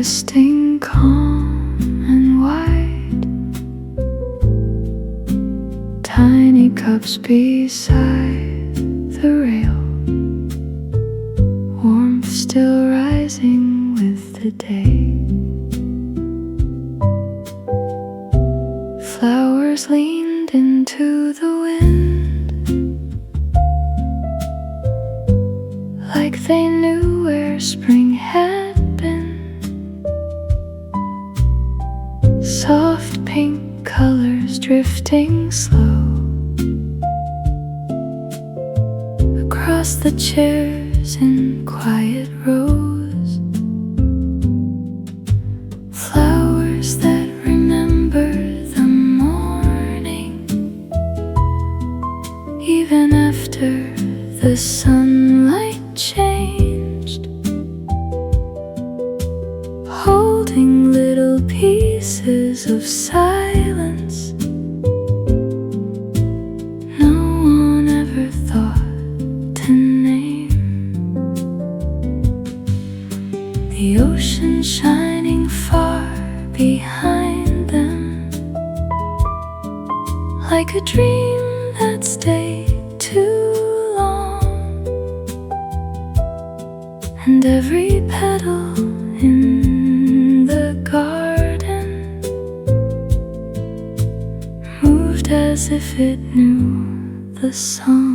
resting calm and wide, tiny cups beside the rail, warmth still rising with the day. Flowers leaned into the wind, like they knew where spring had been. Soft pink colors drifting slow across the chairs in quiet rows. Flowers that remember the morning, even after the sunlight changed, holding little pieces of silence no one ever thought to name. The ocean shining far behind them, like a dream that stayed too long, and every petal in the garden moved as if it knew the song.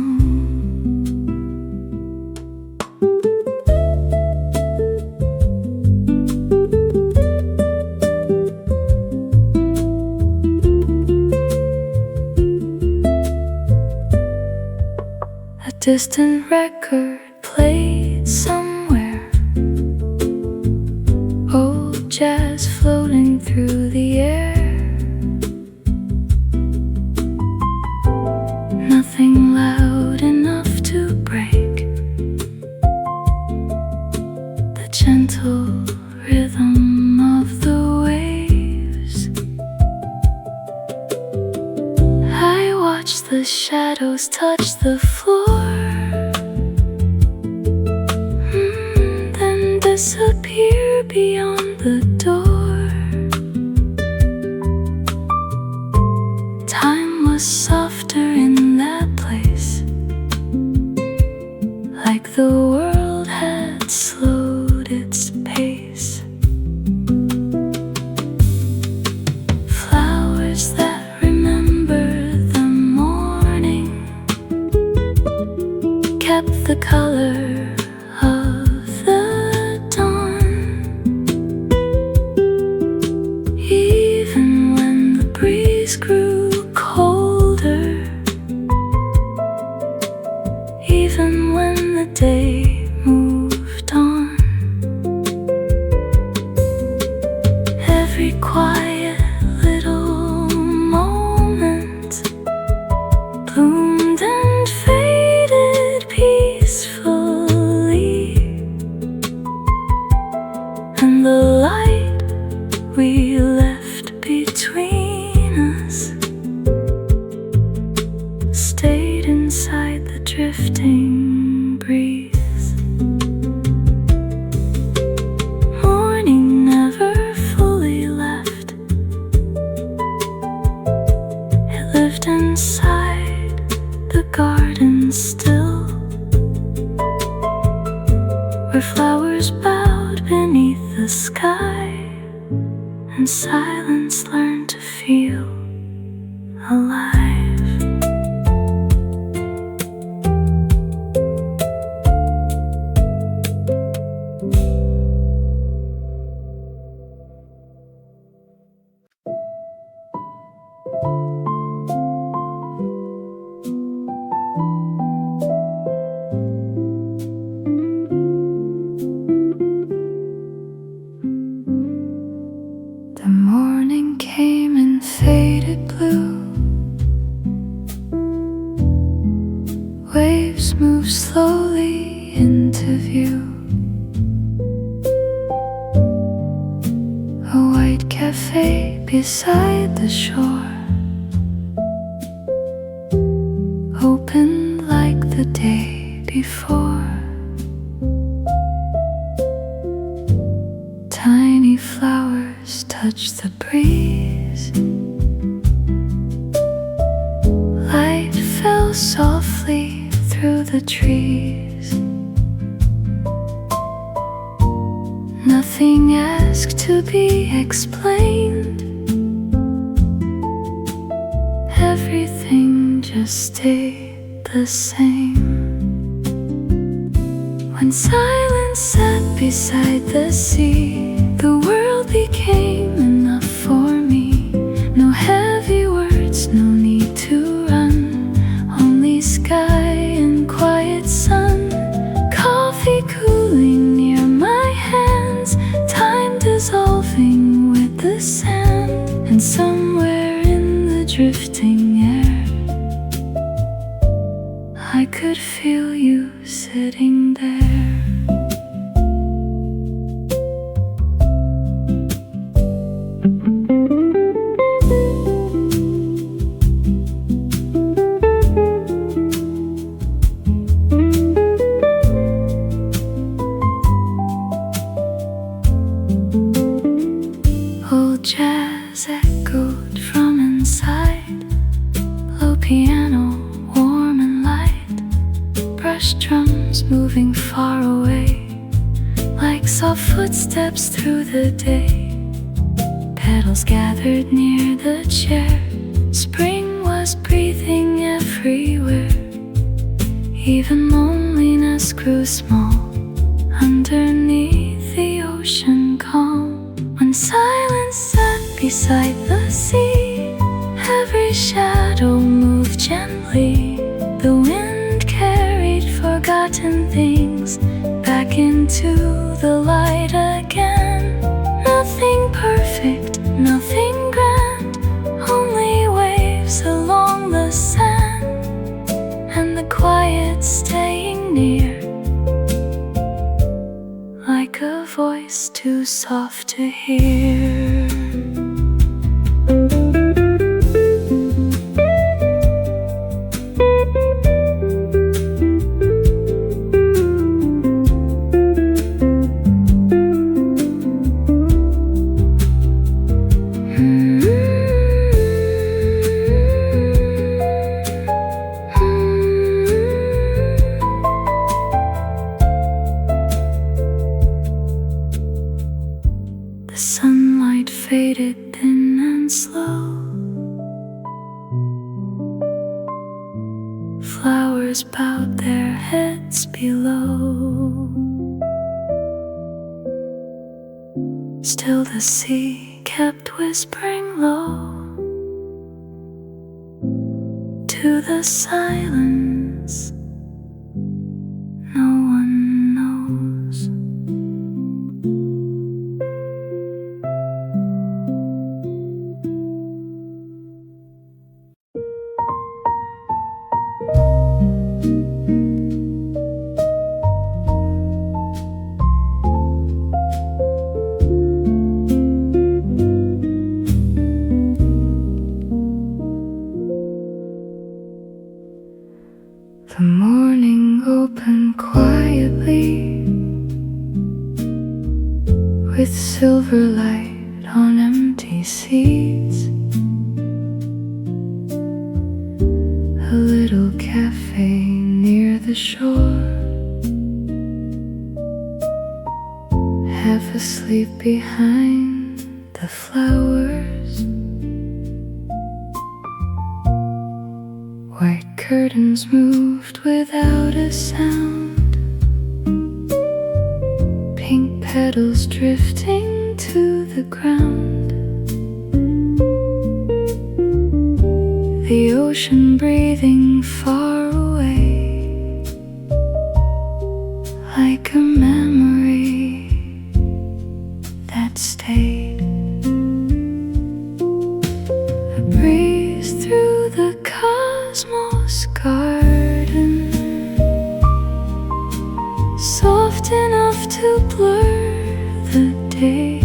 A distant record played somewhere, old jazz floating through the air. Nothing loud enough to break the gentle rhythm of the waves. I watch the shadows touch the floor, then disappear beyond the door. Time was softer in that place, like the world had slowed its pace. Flowers that remember the morning kept the color of the dawn, even when the breeze grew colder, even when the day moved on. Every quiet little moment bloomed and faded peacefully, and the light we left between us stayed inside the drifting breeze. Morning never fully left, it lived inside the garden still, where flowers bowed beneath the sky, and silence learned to feel alive. The morning came in faded blue, waves moved slowly into view. A white cafe beside the shore opened like the day before. Tiny touch the breeze. Light fell softly through the trees. Nothing asked to be explained. Everything just stayed the same. When silence sat beside the sea, the world became enough for me. No heavy words, no need to run. Only sky and quiet sun. Coffee cooling near my hands. Time dissolving with the sand. And somewhere in the drifting air, I could feel you sitting there. Old jazz echoed from inside. Low piano, warm and light. Brush drums moving far away, like soft footsteps through the day. Petals gathered near the chair. Spring was breathing everywhere. Even loneliness grew small underneath the ocean calm. When silence sat beside the sea, every shadow moved gently. The wind carried forgotten things back into the light again. Nothing perfect, nothing grand, only waves along the sand, and the quiet staying near, like a voice too soft to hear. The sunlight faded thin and slow. Flowers bowed their heads below. Still the sea kept whispering low to the silence. No one knows. The morning opened quietly, with silver light on empty seats. A little cafe near the shore, half asleep behind the flowers. White curtains moved without a sound, pink petals drifting to the ground. The ocean breathing far away, like a memory that stayed. A breeze through the cosmos garden, soft enough to blur the day.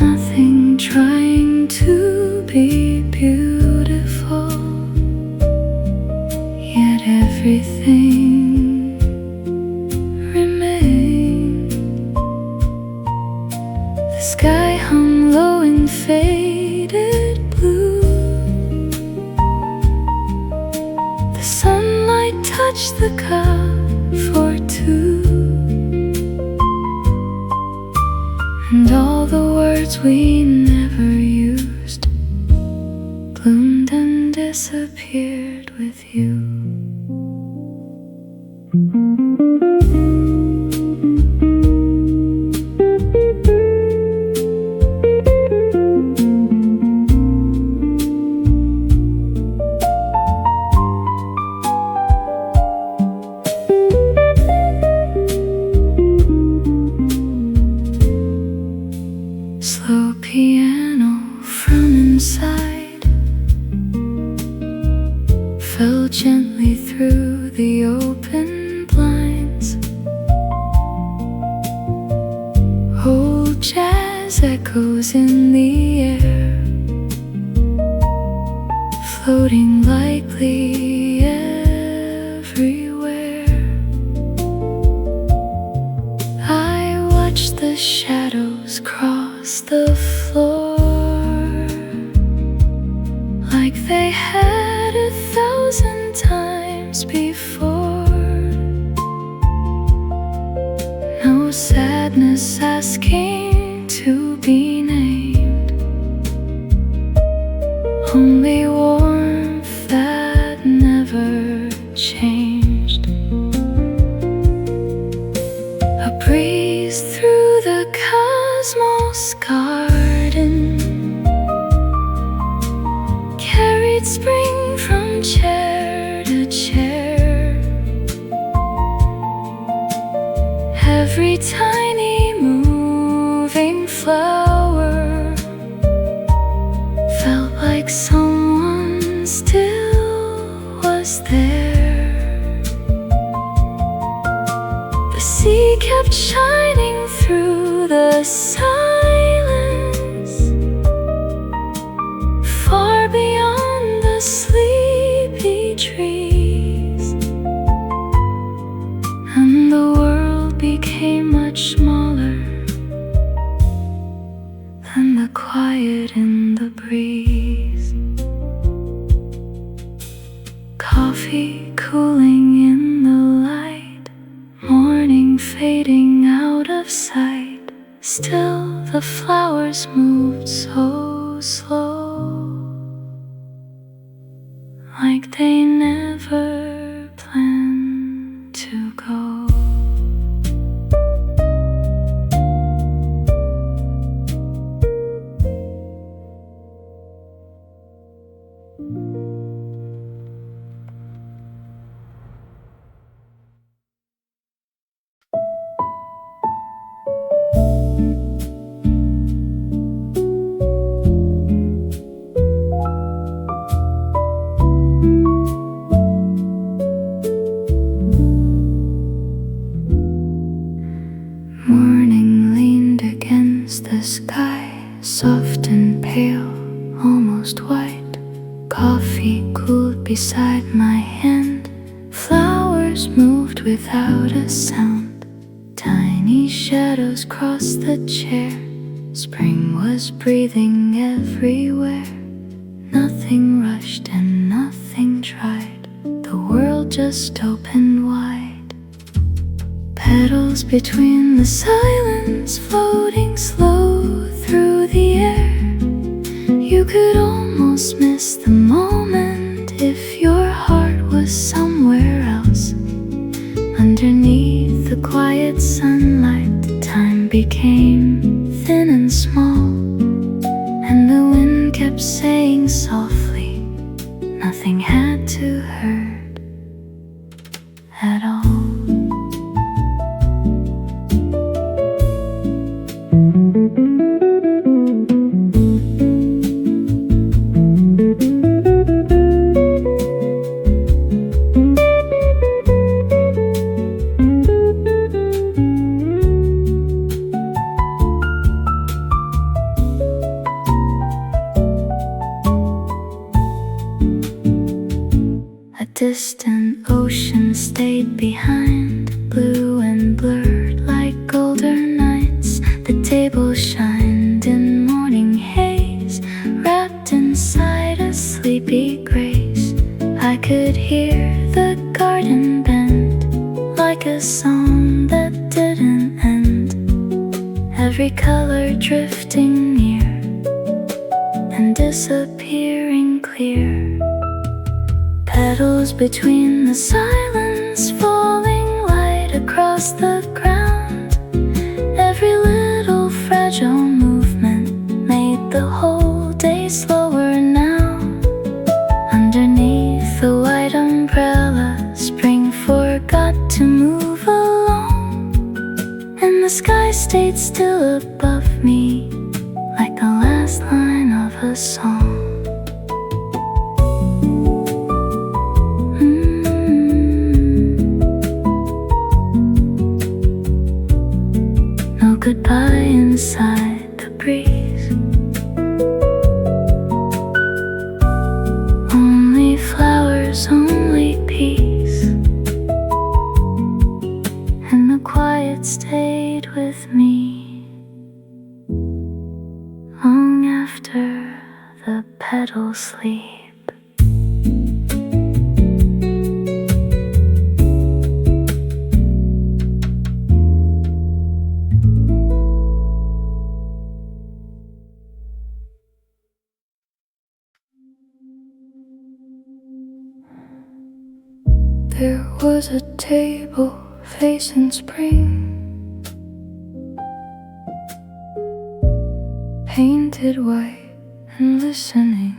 Nothing trying to be beautiful, yet everything remained. touch the cup for two, and all the words we never used bloomed and disappeared with you. Slow piano from inside fell gently through the open blinds. Old jazz echoes in the air, floating lightly everywhere. I watch the shadows cross the floor like they had 1,000 times before. No sadness asking to be named, only warmth that never changed. A breeze through the cosmos garden carried spring from chair to chair. Every tiny moving flower felt like someone still was there. The sea kept shining through the silence, far beyond the sleepy trees, and the world became much smaller than the quiet in the breeze. Coffee cooling in the light, morning fading out of sight. Still the flowers moved so slow, like they never planned to go. Morning leaned against the sky, soft and pale, almost white. Coffee cooled beside my hand, flowers moved without a sound. Tiny shadows crossed the chair, spring was breathing everywhere. Nothing rushed and nothing tried, the world just opened wide. Petals between the silence, floating slow through the air. You could almost miss the moment if your heart was somewhere else. Underneath the quiet sunlight, time became thin and small, and the wind kept saying softly, nothing had to hurt at all. Distant ocean stayed behind, blue and blurred like golden nights. The table shined in morning haze, wrapped inside a sleepy grace. I could hear the garden garden bent like a song that didn't end. Every color drifting near and disappearing clear. Petals between the silence, falling light across the ground. Every little fragile movement made the whole day slower now. Underneath the white umbrella, spring forgot to move along, and the sky stayed still above me like the last line of a song. No goodbye inside the breeze, only flowers, only peace, and the quiet stayed with me long after the petals sleep. There was a table facing spring, painted white and listening.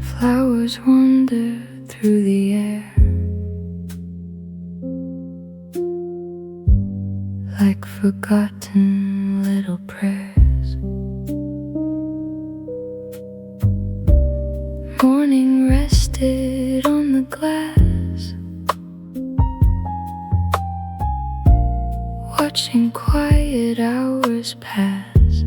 Flowers wandered through the air like forgotten little prayers. Morning rested on the glass, watching quiet hours pass.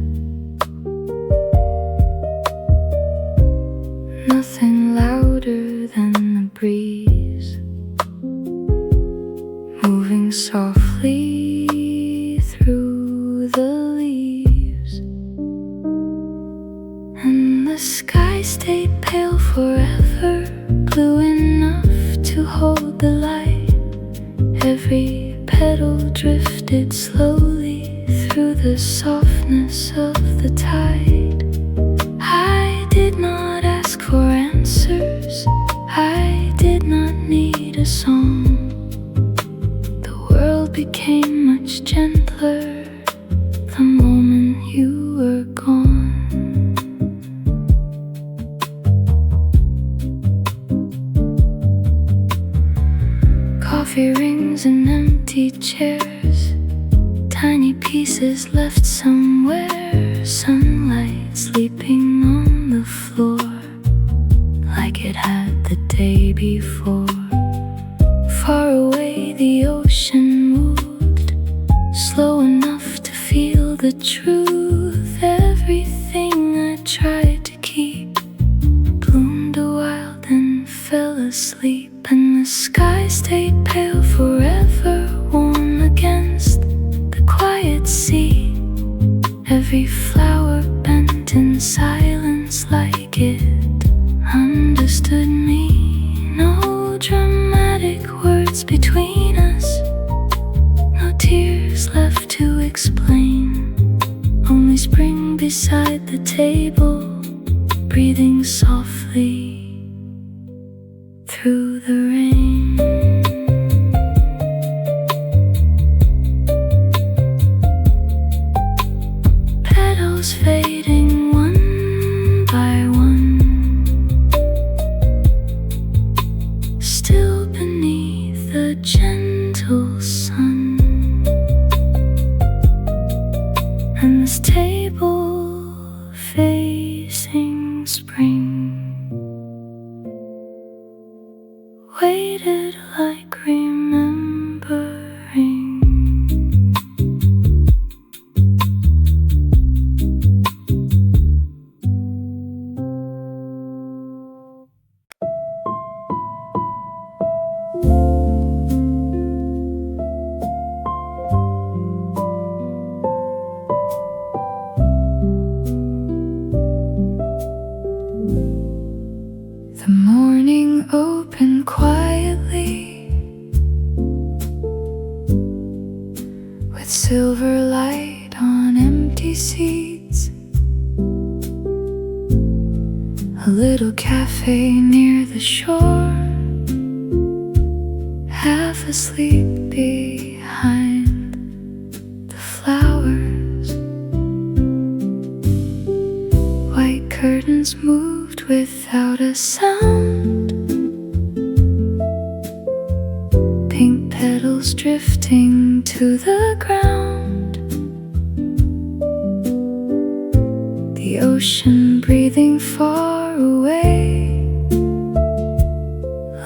Nothing louder than the breeze, moving softly through the leaves. And the sky stayed pale forever, blue enough to hold the light. Every petal drifted slowly through the softness of the tide. I did not ask for answers, I did not need a song. The world became much gentler the moment you were gone. Coffee rings and empty chairs, tiny pieces left somewhere. Sunlight sleeping on the floor like it had the day before. Far away the ocean moved, slow enough to feel the truth. Everything I tried to keep bloomed a while, then fell asleep. And the sky stayed pale forever, warm against the quiet sea. Every flower bent in silence like it understood me. No dramatic words between us, no tears left to explain. Only spring beside the table, breathing softly through the rain. Petals fading one by one, still beneath the gentle sun. And this table facing spring waited like remembering. a little cafe near the shore, half asleep behind the flowers. White curtains moved without a sound, pink petals drifting to the ground. The ocean breathing far away,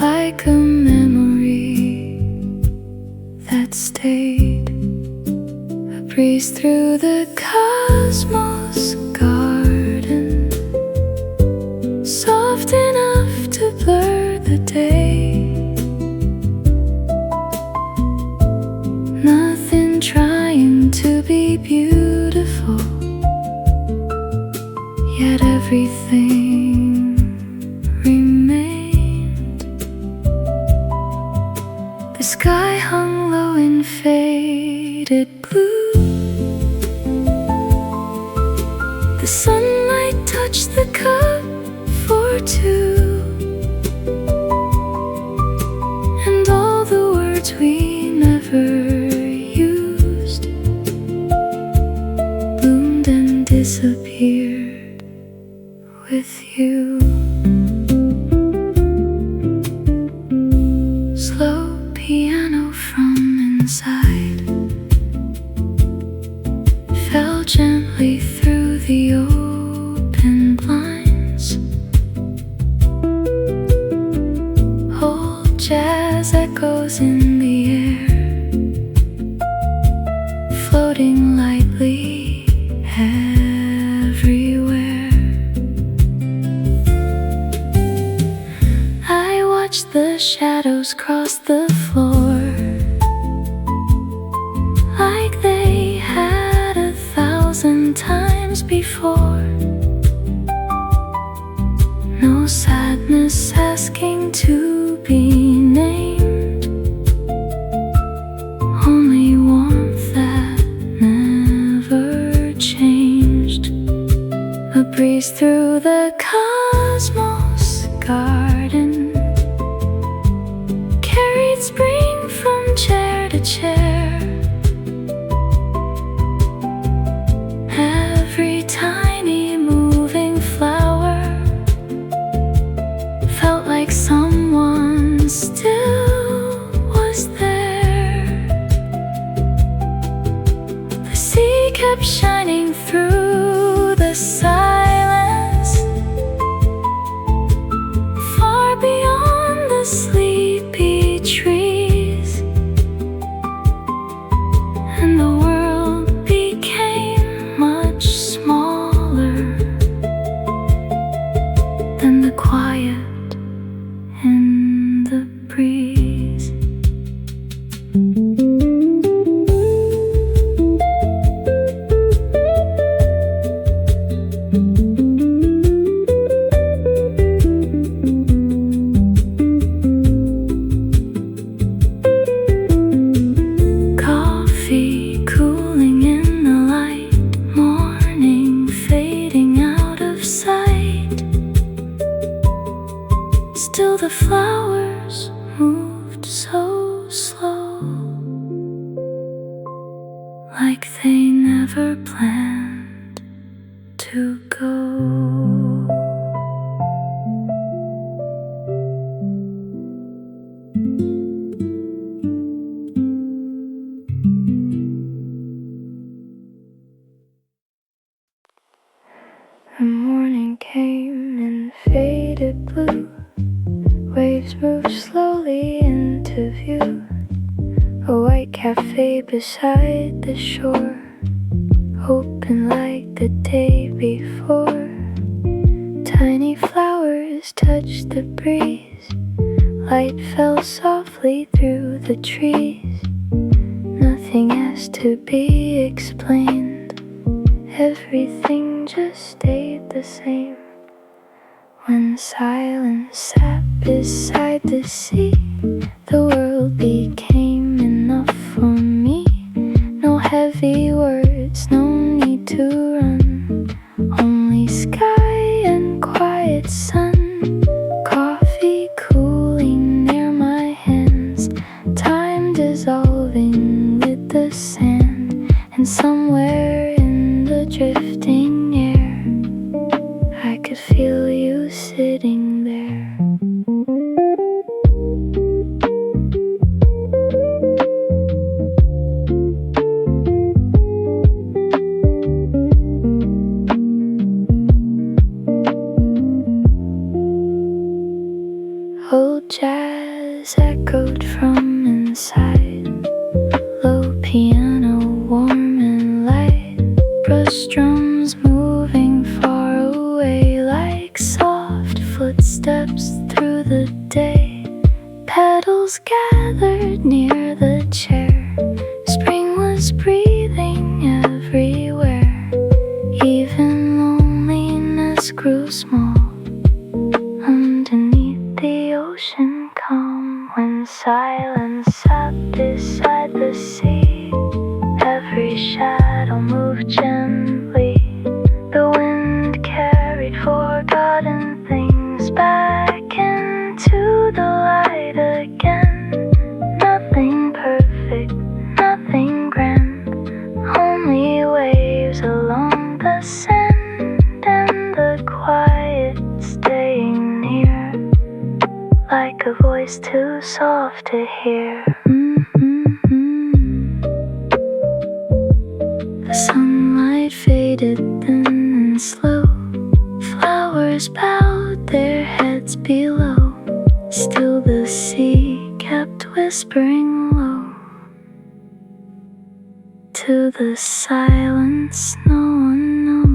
like a memory that stayed. A breeze through the cosmos garden, soft enough to blur the day. Nothing trying to be beautiful, yet everything remained. The sky hung low in faded blue, the sunlight touched the cup for two, and all the words we never used bloomed and disappeared with you. Slow piano from inside fell gently through the open blinds. Old jazz echoes in the air, floating lightly everywhere. I watched the shadows cross the floor, like they had 1,000 times before. No sadness asking to be named, only warmth that never changed. A breeze through the cosmos garden carried spring from chair to chair. Every tiny moving flower felt like someone still was there. The sea kept shining through the silence, far beyond the sleepy trees, and the world became much smaller than the quiet in the breeze. Coffee cooling in the light, morning fading out of sight. Still the flowers moved so slow, like they never planned to go. The morning came in faded blue, waves moved slowly into view. A white cafe beside the shore, open like the day before. Tiny flowers touched the breeze, light fell softly through the trees. Nothing has to be explained, everything just stayed the same. When silence sat beside the sea, the world became enough for me. No heavy words, no need to run, only sky and quiet sun. you sitting there. Old jazz echoed from inside. Low piano, warm and light. Brush drums moving far away like soft footsteps through the day. Petals gathered near the chair. Spring was breathing everywhere. Even loneliness grew small underneath the ocean calm. When silence sat beside the sea, every shadow moved gently. The wind carried forgotten things back into the light again. Nothing perfect, nothing grand, only waves along the sand, and the quiet staying near, like a voice too soft to hear. The sunlight faded thin and slow. Flowers bowed their heads below. Still the sea kept whispering low. To the silence no one knows.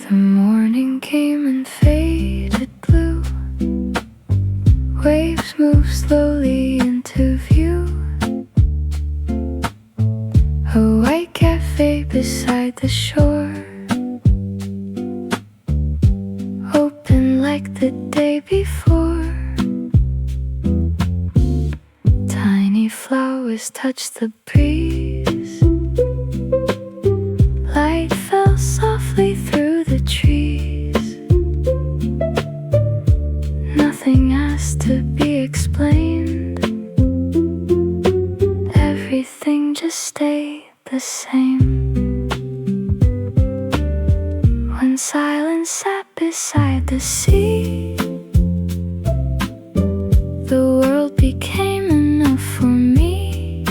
The morning came and faded blue. Waves moved slowly into view. A white cafe beside the shore, open like the day before. Tiny flowers touched the breeze. Light fell softly through the trees. Nothing has to be explained. Everything just stayed the same. When silence sat beside the sea, the world became enough for me.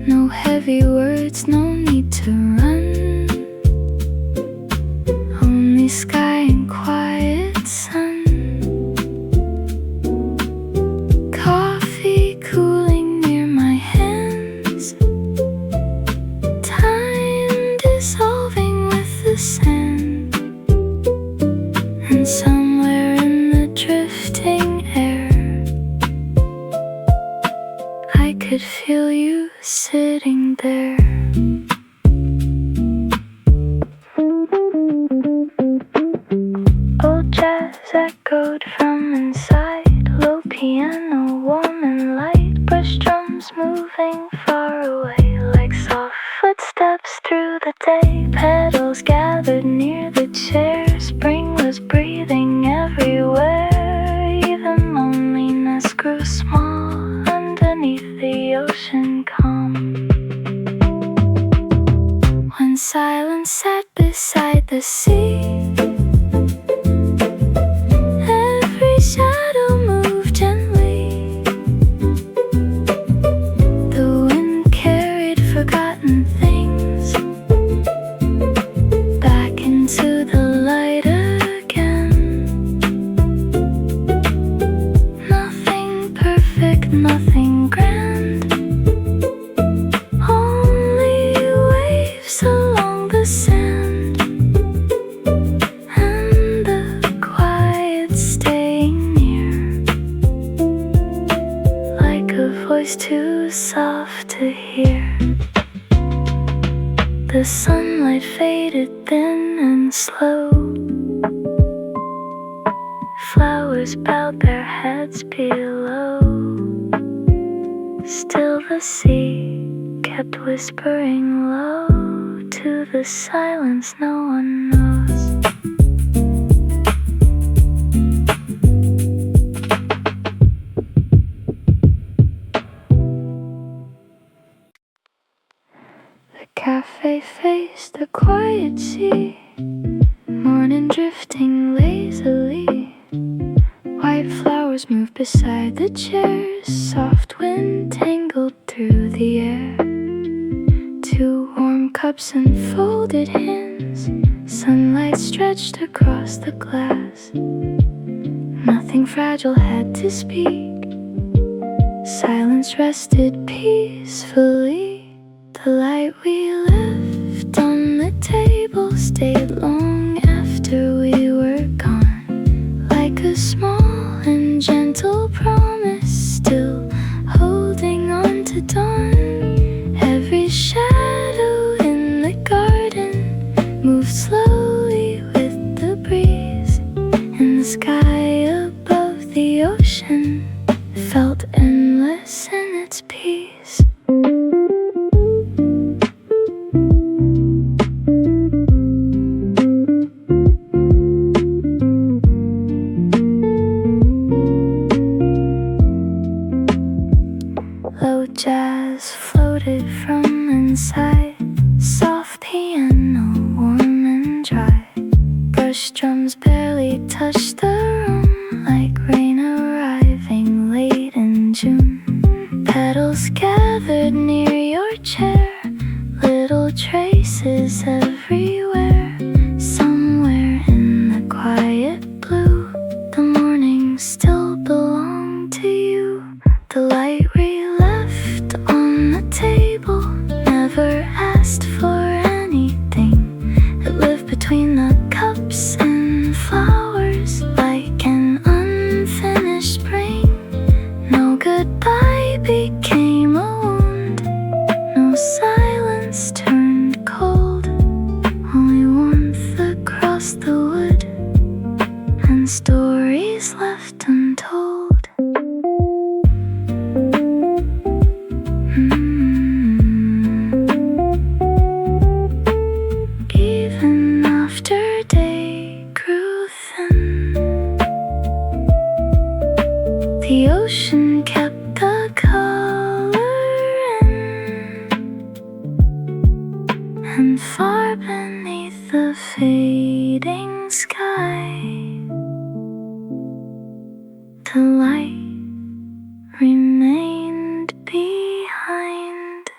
No heavy words, no need to run. Only sky and quiet sun. Coffee cooling near my hands. Time dissolving with the sand. And somewhere in the drifting air, I could feel you sitting there. Old jazz echoed from inside. Low piano, warm and light. Brush drums moving far away like soft footsteps through the day. Petals gathered near the chair. Spring was breathing everywhere. Even loneliness grew small underneath the ocean calm. When silence sat beside the sea, every shadow moved gently. The wind carried forgotten things back into the light again. Nothing perfect, nothing grand, only waves along the sand, and the quiet staying near, like a voice too soft to hear. The sunlight faded thin and slow. flowers bowed their heads below. Still the sea kept whispering low to the silence no one knows. The cafe faced the quiet sea, morning drifting lazily. White flowers moved beside the chairs, soft wind tangled through the air. Two warm cups and folded hands, sunlight stretched across the glass. Nothing fragile had to speak, silence rested peacefully. The light we left on the table stayed long after we were gone, like a small and gentle promise, still holding on to dawn. Every shadow in the garden moved slowly with the breeze, and the sky above the ocean felt endless in its peace. Low jazz floated from inside, soft piano, warm and dry. Brush drums barely touched the room, like rain arriving late in June. Petals gathered near your chair, little traces everywhere. Somewhere in the quiet blue, the morning still belonged to you. The light we left on the table never asked for anything. It lived between the cups and flowers, like an unfinished spring. No goodbye became a wound, no silence turned cold, only warmth across the wood and stories left untold. Even after day grew thin, the ocean kept the color in, and far beneath the fading sky, the light remained behind.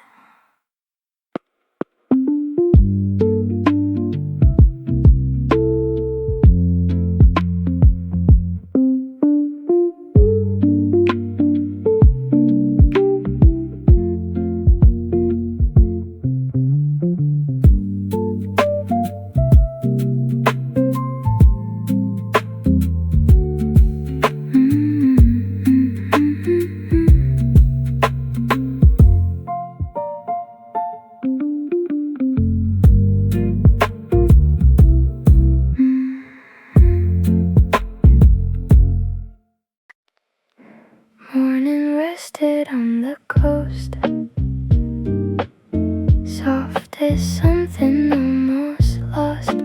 Morning rested on the coast, soft as something almost lost.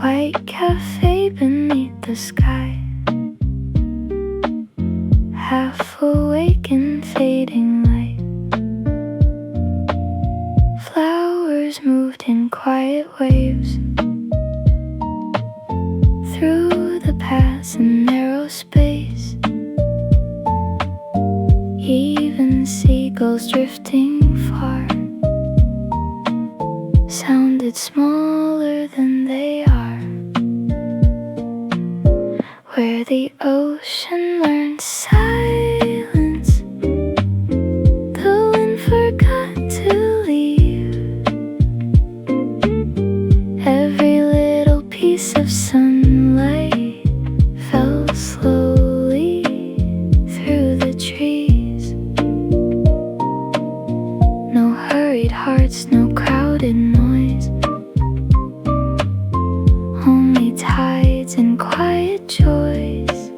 White cafe beneath the sky, half awake in fading light. Flowers moved in quiet waves through the paths in narrow space. Even seagulls drifting far sounded smaller than they are, where the ocean learned silence. The wind forgot to leave. Every little piece of sunlight fell slowly through the trees. No hurried hearts, no crowded noise, only tide fades in quiet joys,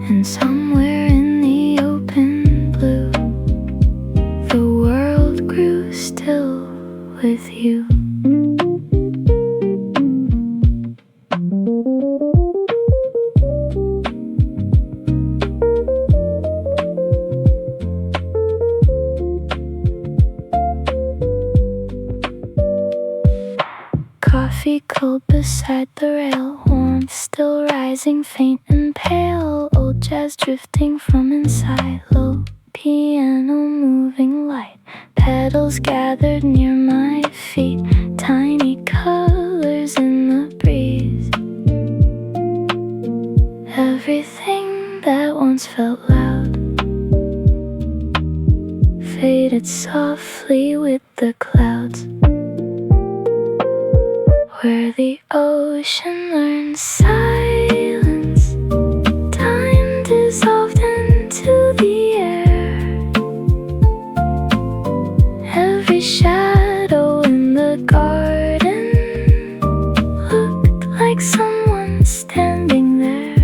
and somewhere in the open blue, the world grew still with you. Coffee cold beside the rail, warmth still rising faint and pale, old jazz drifting from inside, low piano moving light, petals gathered near my feet, tiny colors in the breeze. Everything that once felt loud faded softly with the clouds. Where the ocean learns silence, time dissolved into the air. Every shadow in the garden looked like someone standing there.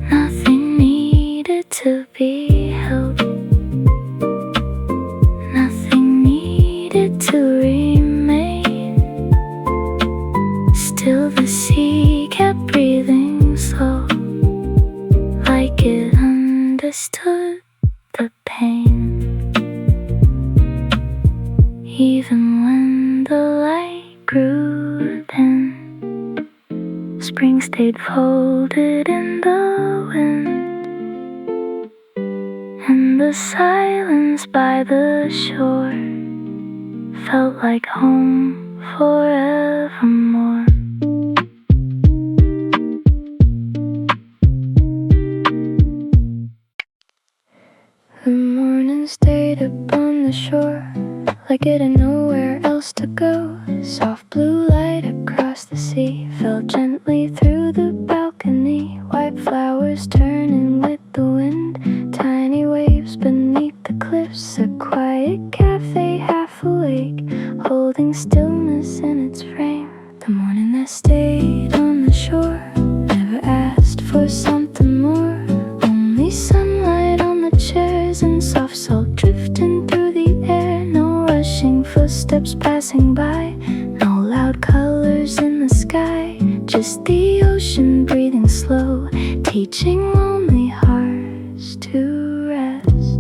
Nothing needed to be held, nothing needed to remain. Still the sea kept breathing slow, like it understood the pain. Even when the light grew dim, spring stayed folded in the wind, and the silence by the shore felt like home forevermore. The morning stayed up on the shore, like it had nowhere else to go. Soft blue light across the sea fell gently through the balcony. White flowers turning with the wind, tiny waves beneath the cliffs. A quiet cafe half awake, holding stillness in its frame. The morning that stayed on the shore never asked for something more. Only sunlight on the chairs and soft salt drifting through the air. No rushing footsteps passing by, no loud colors in the sky. Just the ocean breathing slow, teaching lonely hearts to rest.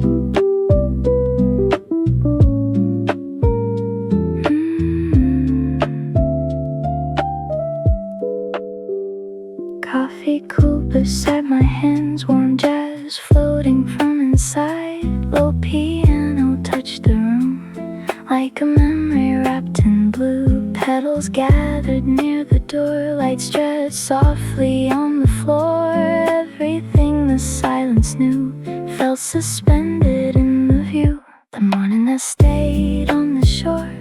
Coffee cool beside my hands, warm jazz floating from inside. Low piano touched the room, like a memory wrapped in blue. Petals gathered near the door, light stretched softly on the floor. Everything the silence knew felt suspended in the view. The morning that stayed on the shore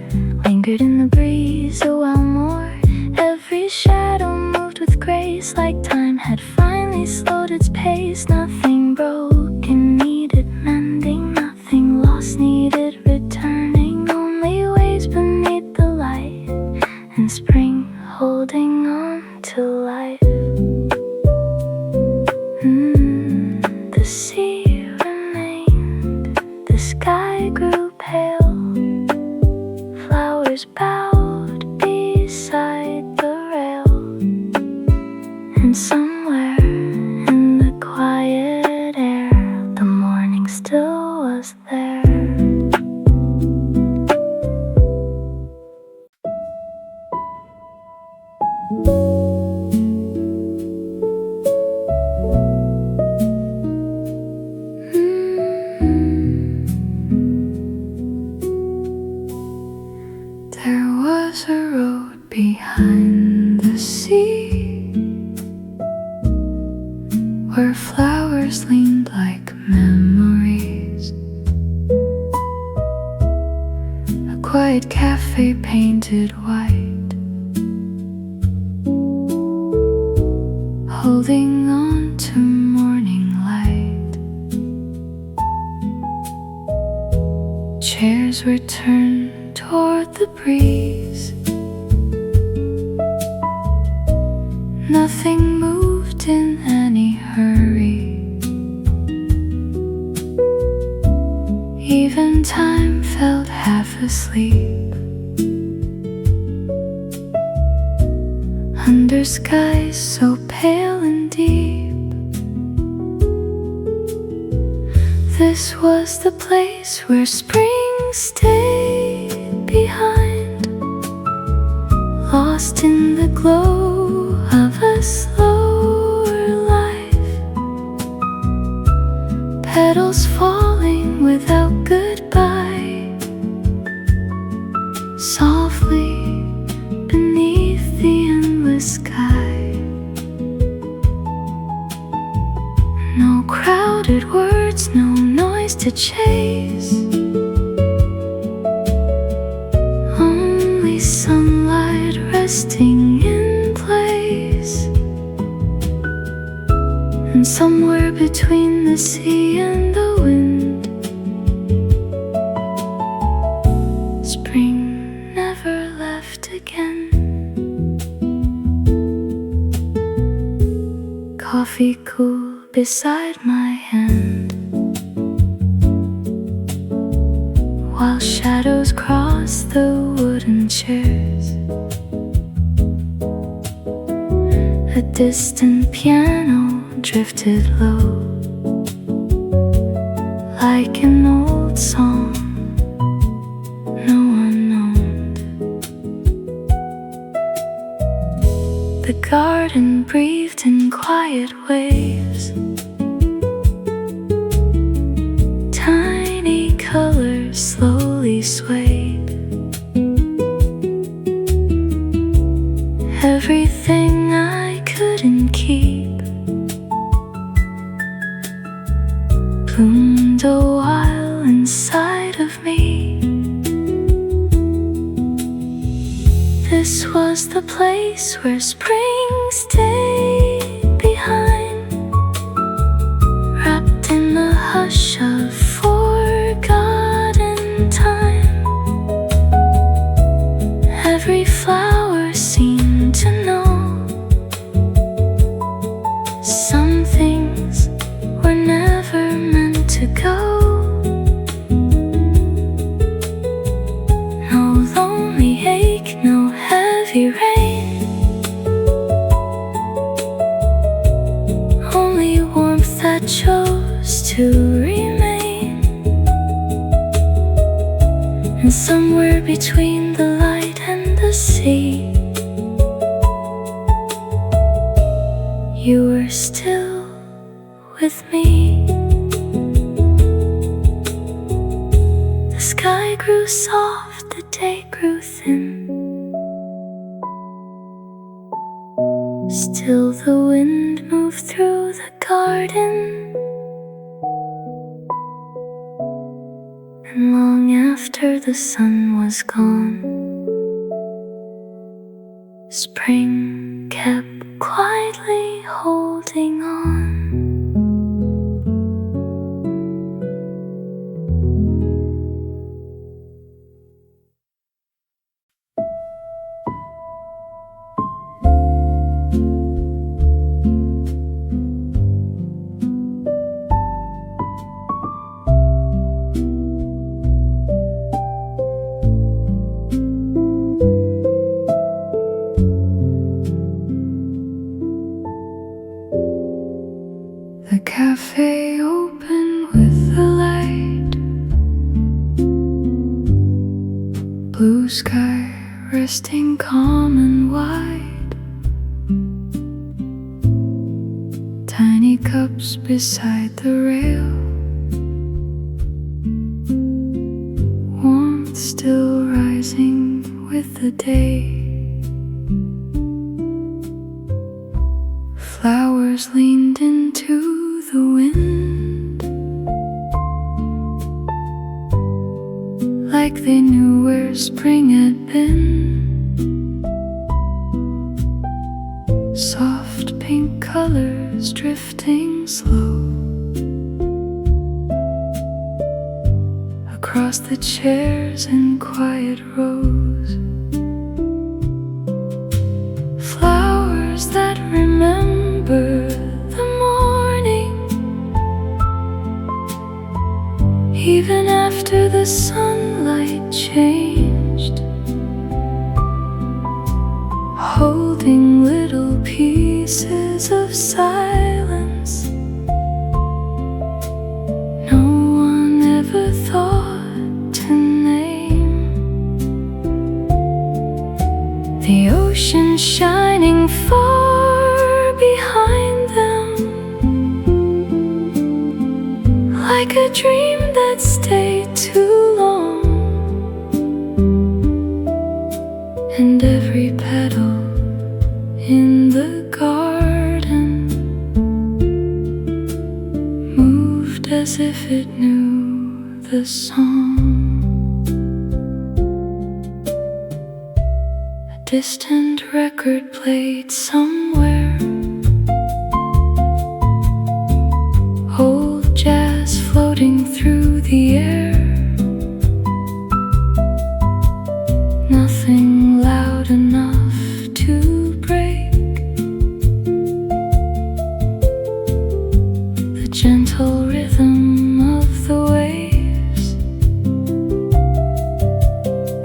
lingered in the breeze a while more. Every shadow moved with grace, like time had finally slowed its pace. Nothing broken needed mending, nothing lost needed returning. Only waves beneath the light, and spring holding on to life. The sea remained, the sky grew pale, flowers bowed beside the rail, and somewhere in the quiet air, the morning still was there. There was a road behind the sea, where flowers leaned like memories. A quiet cafe painted white, holding on to morning light. Chairs were turned toward the breeze, Nothing moved in any hurry. Even time felt half asleep. Under skies so pale and deep, this was the place where spring stayed behind, lost in the glow of a slower life. Petals falling without goodbye, softly beneath the endless sky. No crowded words, no noise to chase, only sunlight resting in place. And somewhere between the sea and the wind, spring never left again. Coffee cool beside my hand, while shadows cross the wooden chairs. A distant piano drifted low, like an old song no one owned. The garden breathed in quiet waves, tiny colors slowly swayed. Everything I couldn't keep bloomed a while inside of me. This was the place where spring stayed behind, wrapped in the hush of forgotten time. Every flower seemed to know some things were never meant to go. No lonely ache, no heavy rain, only warmth that chose to remain. And somewhere between the light and the sea, you were still with me. The sky grew soft, the day grew thin. Still the wind moved through the garden, and long after the sun was gone, spring kept quietly holding on. The cafe open with the light, blue sky resting calm and wide, tiny cups beside the rail, warmth still rising with the day. Flowers leaned into the wind, like they knew where spring had been. Soft pink colors drifting slow across the chairs in quiet rows. Flowers that remind the sunlight changed, holding little pieces of silence no one ever thought to name. The ocean shining far behind them, like a dream that stayed too long. And every petal in the garden moved as if it knew the song. A distant record played somewhere, old jazz floating through the air. Nothing loud enough to break the gentle rhythm of the waves.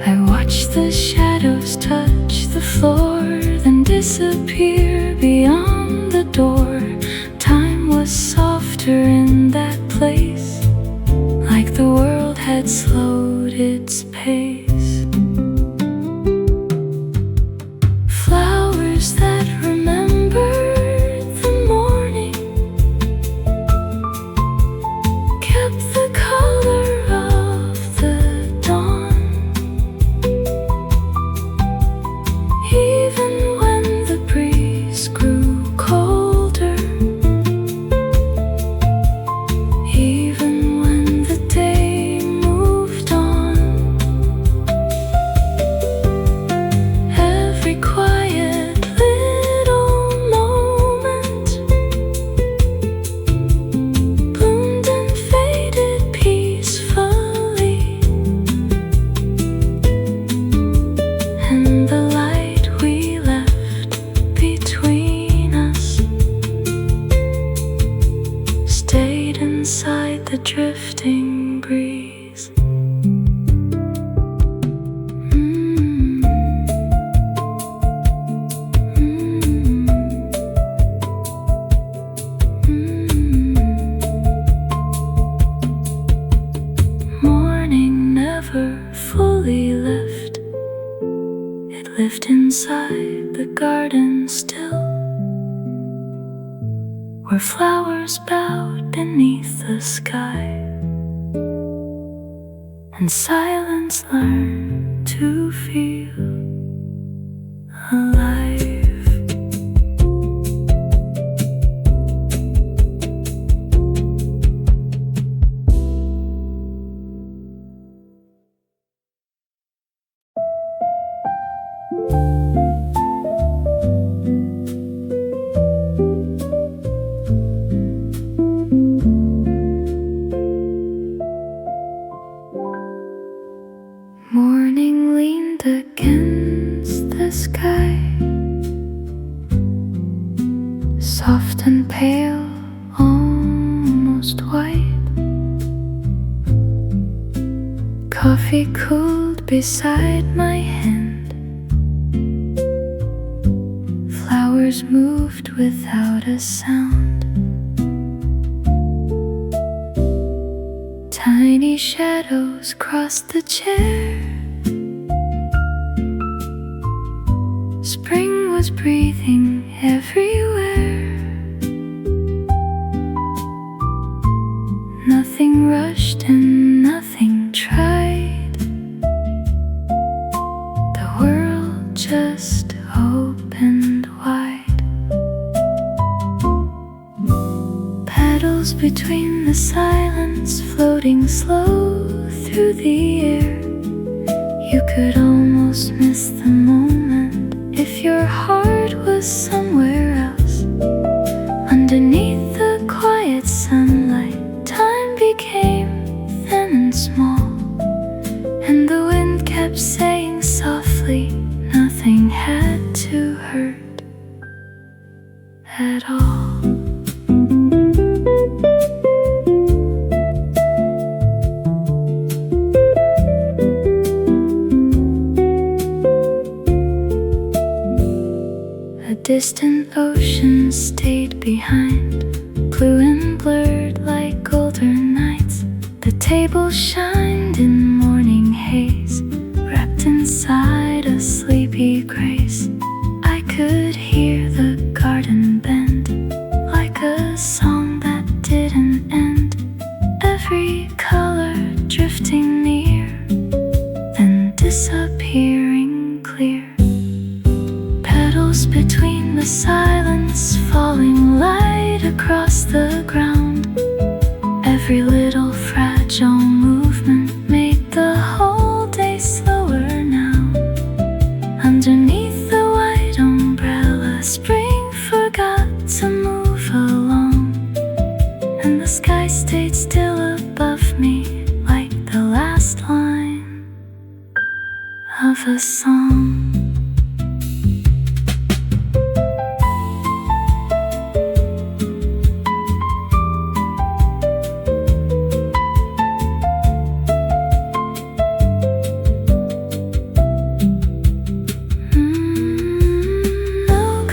I watch the shadows touch the floor, then disappear beyond the door. Time was softer in that place, like the world had slowed its pace. Flowers that remembered the morning kept the color of the dawn. Even when the breeze grew colder, even when the day moved on, every quiet little moment bloomed and faded peacefully. And the light we left between us stayed inside the drifting breeze. Morning never fully left, it lived inside the garden still, where flowers bowed beneath the sky, and silence learned to feel alive. Morning leaned against the sky, soft and pale, almost white. Coffee cooled beside my hand, flowers moved without a sound. Tiny shadows crossed the chair. Spring was breathing everywhere. Nothing rushed and nothing tried. The world just opened wide. Petals between the silence floating slow through the air. You could almost miss the moment if your heart was somewhere else. Underneath the quiet sunlight, time became thin and small, and the wind kept saying softly, nothing had to hurt at all. distant ocean stayed behind, blue and blurred like older nights. The table shined in morning haze, wrapped inside a sleepy grace. I could hear the garden bend like a song that didn't end, every color drifting near, then disappearing clear. Petals between the silence falling light across the ground. Every little fragile movement made the whole day slower now. Underneath the white umbrella, spring forgot to move along, and the sky stayed still above me like the last line of a song.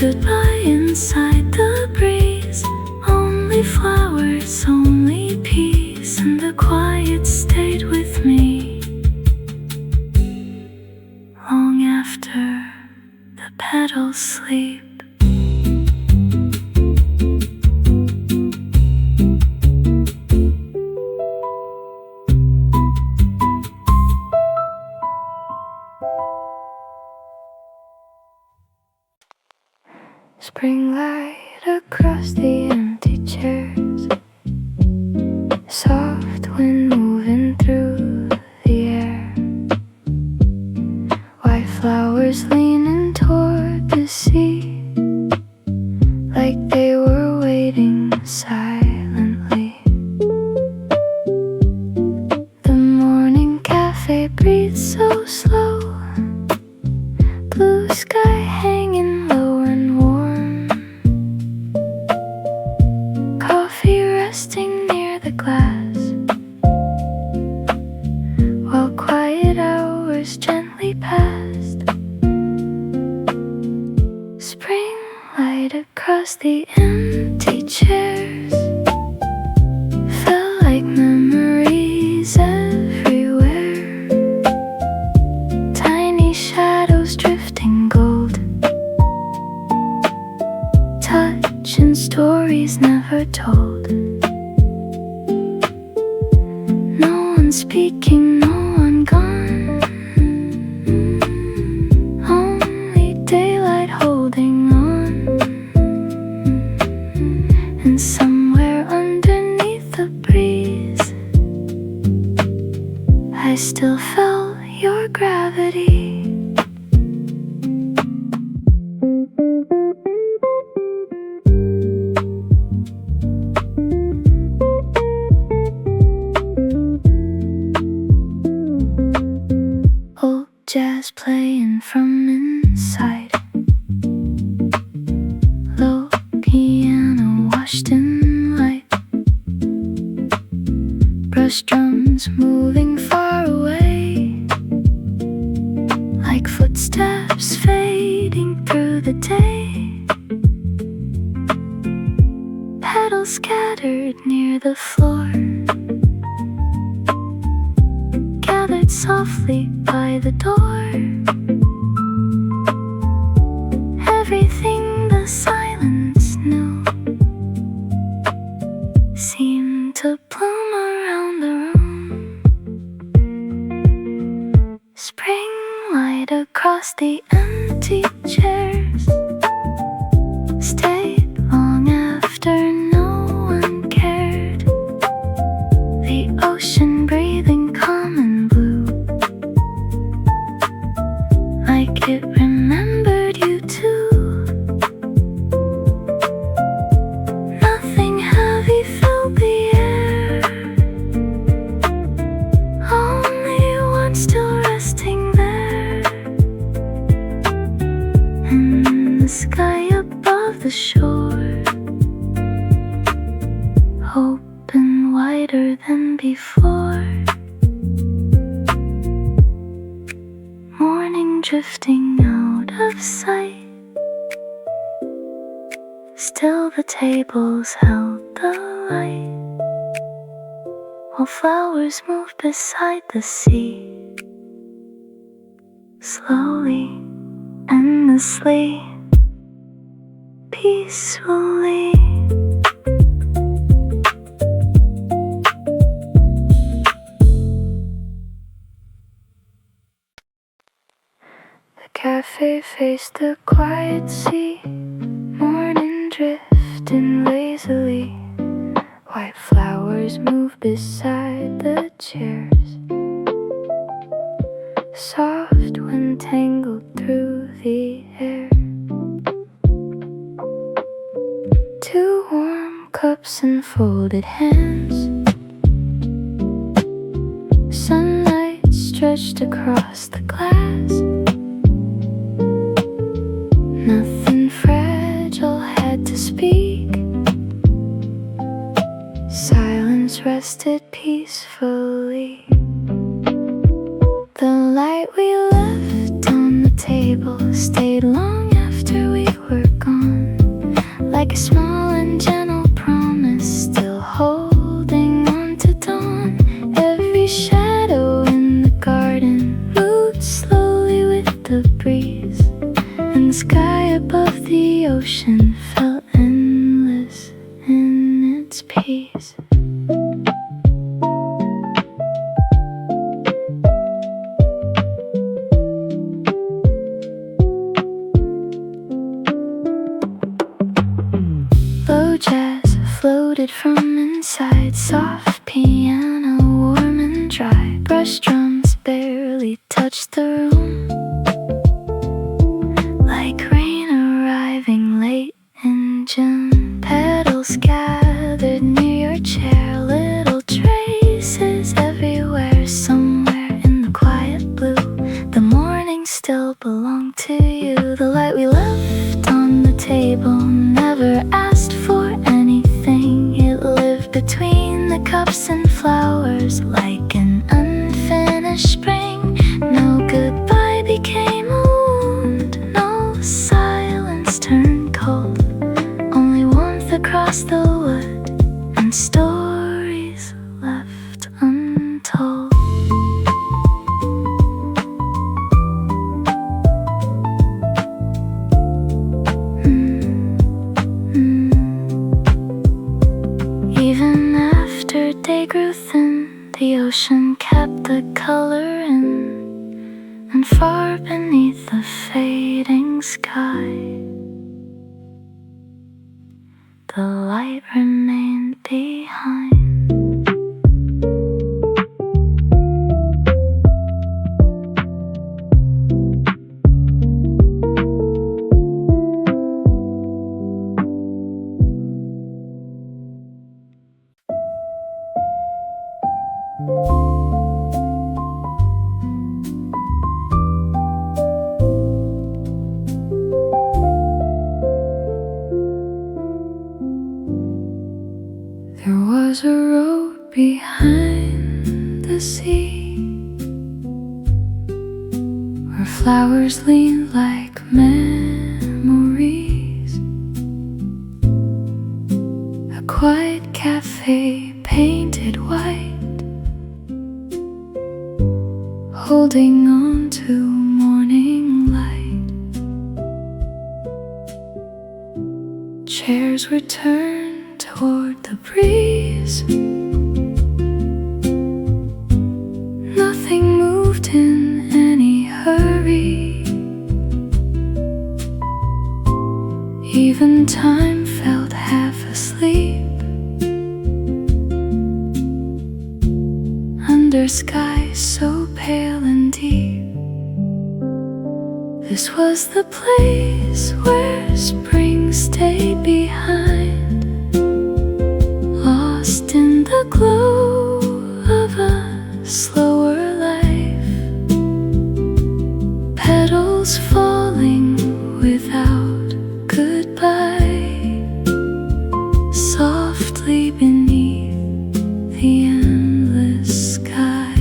Goodbye inside the breeze, only flowers, only peace, and the quiet stayed with me long after the petals sleep. Spring light across the empty chairs, soft wind moving through the air, white flowers leaning toward the sea, like they were waiting silently. The morning cafe breathes so slow, blue sky hanging low and warm, coffee resting near the glass, while quiet hours gently passed. Spring light across the empty chairs felt like memories everywhere, tiny shadows drifting gold, touch and stories never told. No one speaking, no one gone, only daylight holding on. And somewhere underneath the breeze, I still felt your gravity. Old jazz playing from inside, low piano washed in light, brush drums moving far away, like footsteps fading through the day, petals scattered near the floor, gathered softly by the door. Everything the silence knew seemed to bloom around the room. Spring light across the empty chairs stayed long after no one cared. The ocean breathing calm and blue, like it remembered you too. Nothing heavy filled the air, only one still resting there, and the sky above the shore, open wider than before. Morning drifting out of sight, till the tables held the light, while flowers moved beside the sea, slowly, endlessly, peacefully. The cafe faced the quiet sea, morning drifting lazily, white flowers moved beside the chairs, soft wind tangled through the air. Two warm cups and folded hands, sunlight stretched across the glass. Nothing fragile had to speak, silence rested peacefully. The light we left on the table stayed long after we were gone, like a small and gentle promise still holding on to dawn. Every shadow in the garden moved slowly with the breeze, and the sky above the ocean felt endless in its peace. Low jazz floated from inside, soft piano warm and dry, brush drums barely touched the room, like rain arriving late in June. Petals gathered near your chair, little traces everywhere, somewhere in the quiet blue. The morning still belonged to you. The light we left on the table never asked for anything. It lived between the cups and flowers like an unfinished spring. No goodbye became a wound, no silence turned cold, only warmth across the wood and stories left untold. Even after day grew thin, the ocean kept the color in, and far beneath the fading sky, the light remained behind. There was a road behind the sea, where flowers leaned like memories, a quiet cafe painted white, holding on to morning light. Chairs were turned toward the breeze, nothing moved in any hurry, even time felt half asleep, under skies so pale and deep. This was the place where spring stayed behind, lost in the glow of a slower life, petals falling without goodbye, softly beneath the endless sky.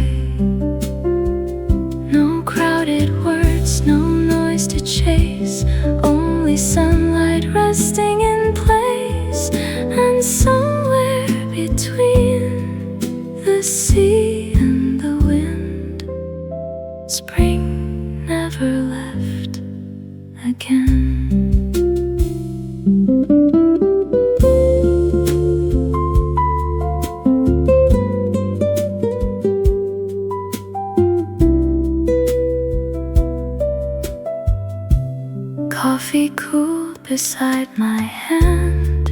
No crowded words, no noise to chase, only sunlight resting in place. And somewhere between the sea and the wind, spring never left again. Coffee cooled beside my hand,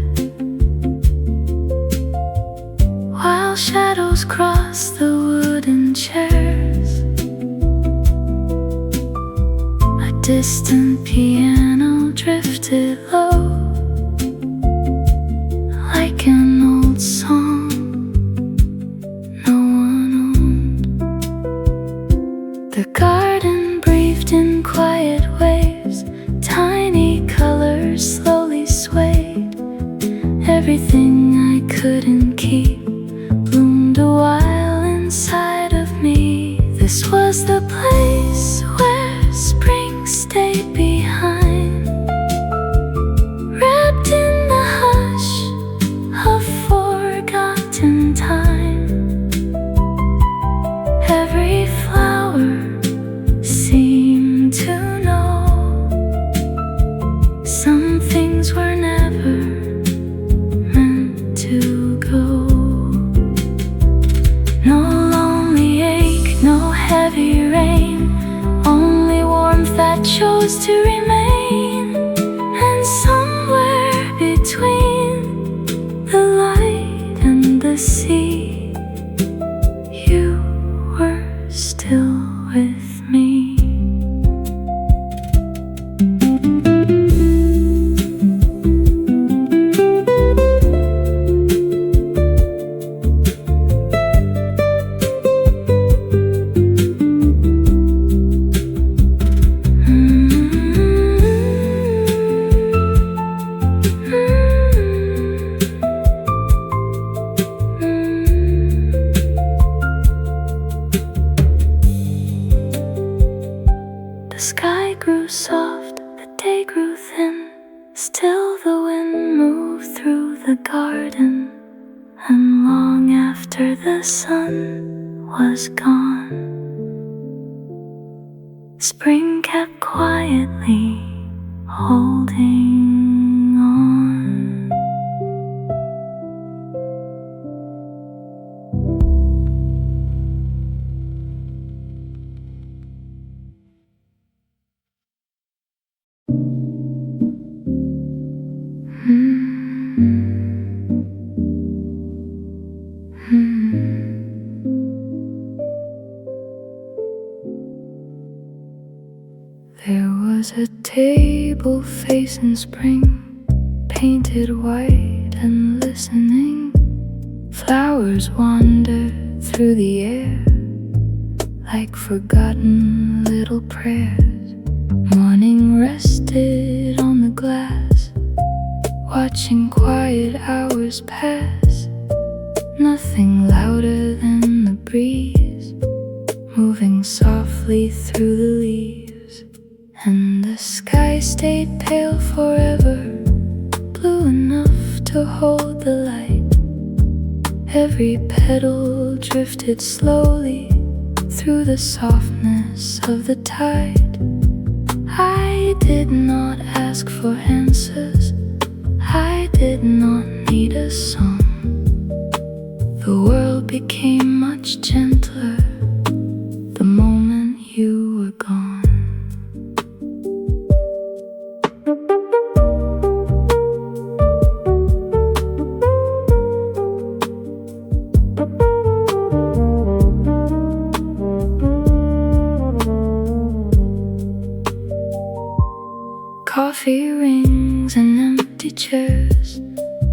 while shadows crossed the wooden chairs. A distant piano drifted low, like an old song no one owned. The garden breathed in quiet waves, tiny colors slowly swayed. Everything I couldn't keep bloomed a while inside of me. This was the place where spring stayed behind, wrapped in the hush of forgotten time. Every flower seemed to know some things were never meant to go. No lonely ache, no heavy rain, only warmth that chose to remain. And somewhere between the light and the sea, you were still with me. The sky grew soft, the day grew thin, still the wind moved through the garden. And long after the sun was gone, spring kept quietly holding on. There was a table facing spring, painted white and listening. Flowers wandered through the air like forgotten little prayers. Morning rested on the glass, watching quiet hours pass. Nothing louder than the breeze moving softly through the leaves. And the sky stayed pale forever, blue enough to hold the light. Every petal drifted slowly through the softness of the tide. I did not ask for answers, I did not need a song. The world became much gentler the moment you were gone. Coffee rings and empty chairs,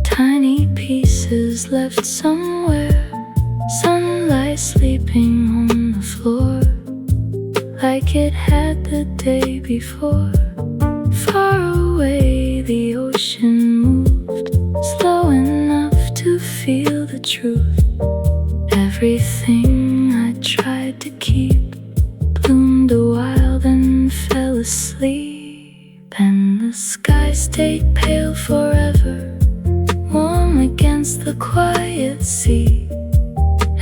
tiny pieces left somewhere. Sunlight sleeping on the floor like it had the day before. Far away the ocean moved, slow enough to feel the truth. Everything I tried to keep bloomed a while, then fell asleep. And the sky stayed pale forever, warm home against the quiet sea.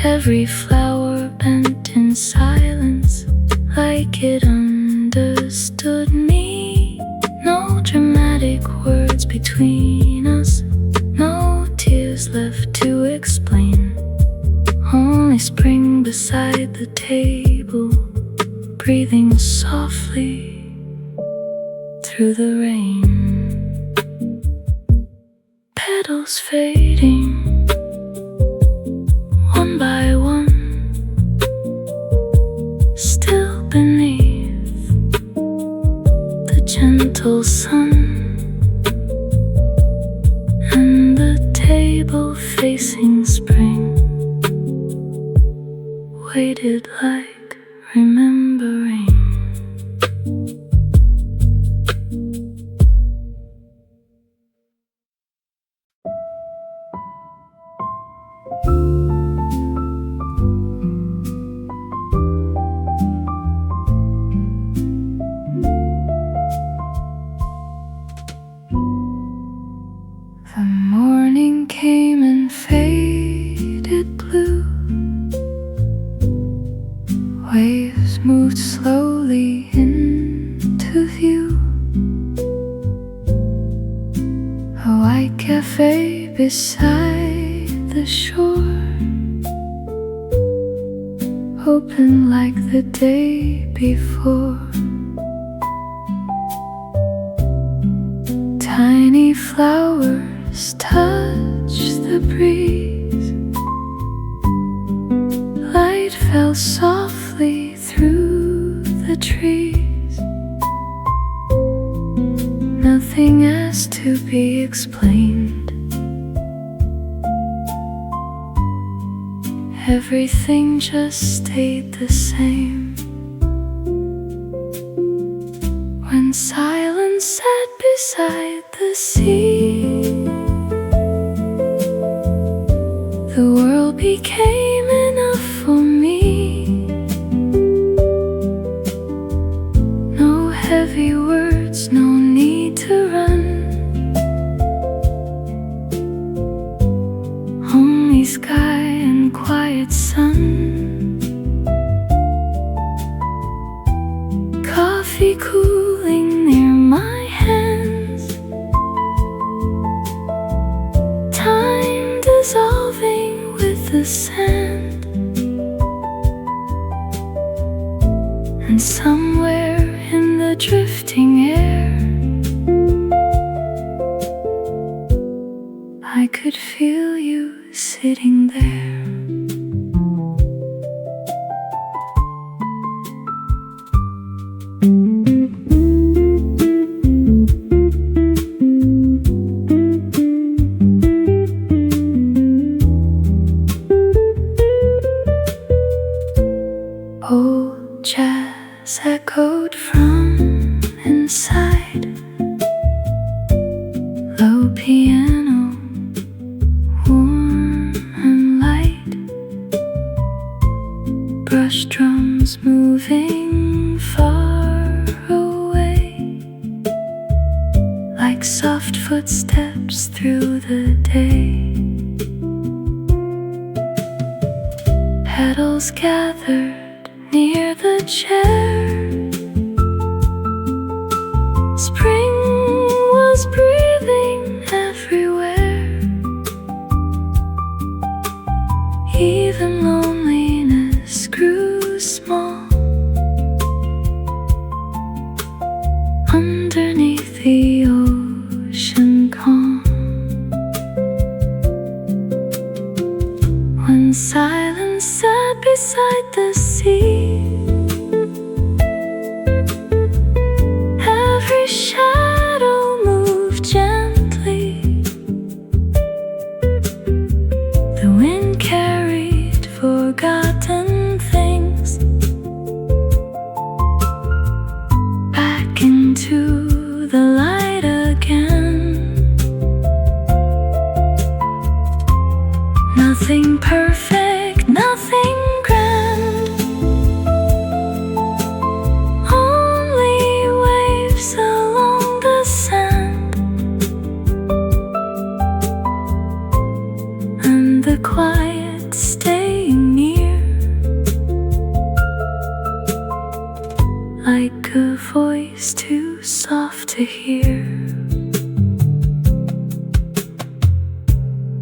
Every flower bent in silence, like it understood me. No dramatic words between us, no tears left to explain. Only spring beside the table, breathing softly through the rain. Petals fading, one by one, still beneath the gentle sun. And the table facing spring waited like remembering. The morning came in faded blue. Waves moved slowly into view. A white cafe beside the shore, open like the day before. Tiny flowers touch the breeze. Light fell softly through the trees. Nothing has to be explained. Everything just stayed the same. When silence sat beside the sea, the world became enough for me. No heavy words, no need to run. Only sky and quiet sun. Coffee cooling near my hands. Time dissolving with the sand. And somewhere in the drifting air, I could feel you sitting there. Old jazz echoed from inside. Low piano, warm and light. Brush drums moving far away, like soft footsteps through the day. Petals gathered near the chair. Spring was breathing everywhere. Even loneliness grew small underneath the ocean calm. When silence sat beside the sea, every shadow moved gently. The wind carried forgotten things back into the light of to hear.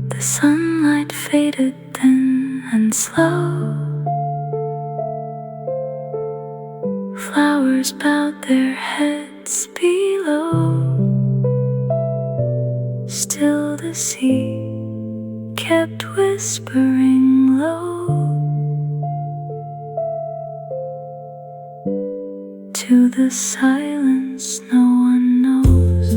The sunlight faded thin and slow. Flowers bowed their heads below. Still the sea kept whispering low to the silence no one knows.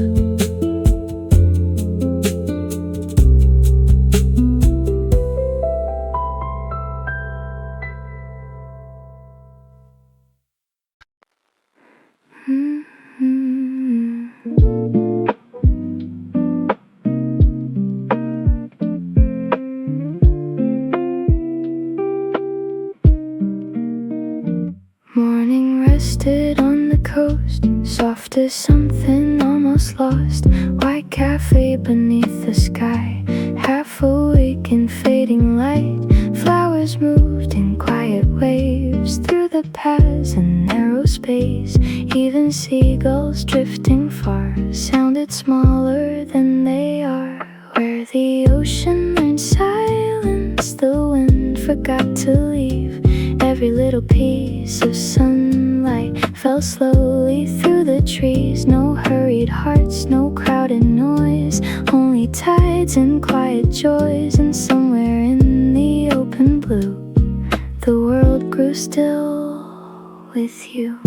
Morning rested on the coast, soft as something almost lost. White cafe beneath the sky, half awake in fading light. Flowers moved in quiet waves through the paths and narrow space. Even seagulls drifting far sounded smaller than they are. Where the ocean learned silence, the wind forgot to leave. Every little piece of sunlight fell slowly through the trees. No hurried hearts, no crowded noise, only tides and quiet joys. And somewhere in the open blue, the world grew still with you.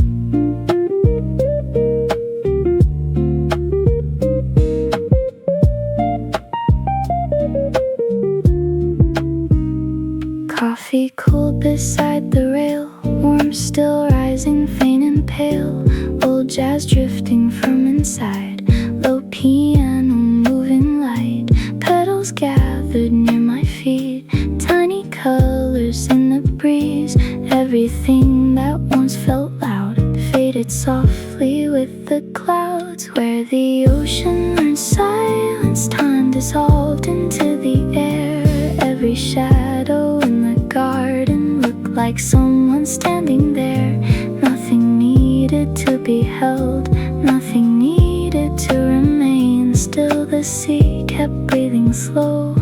Coffee cooled beside the rail, warm still rising, faint and pale. Old jazz drifting from inside, low piano moving light. Petals gathered near my feet, tiny colors in the breeze. Everything that once felt loud faded softly with the clouds. Where the ocean learned silence, time dissolved into the air. Every shadow in the garden looked like someone standing there. Nothing needed to be held, nothing needed to remain. Still the sea kept breathing slow,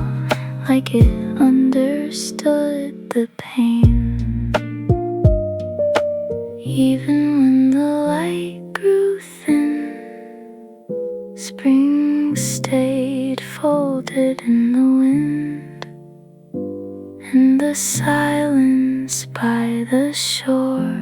like it understood the pain. Even when the light grew thin, spring stayed folded in the wind. And the silence by the shore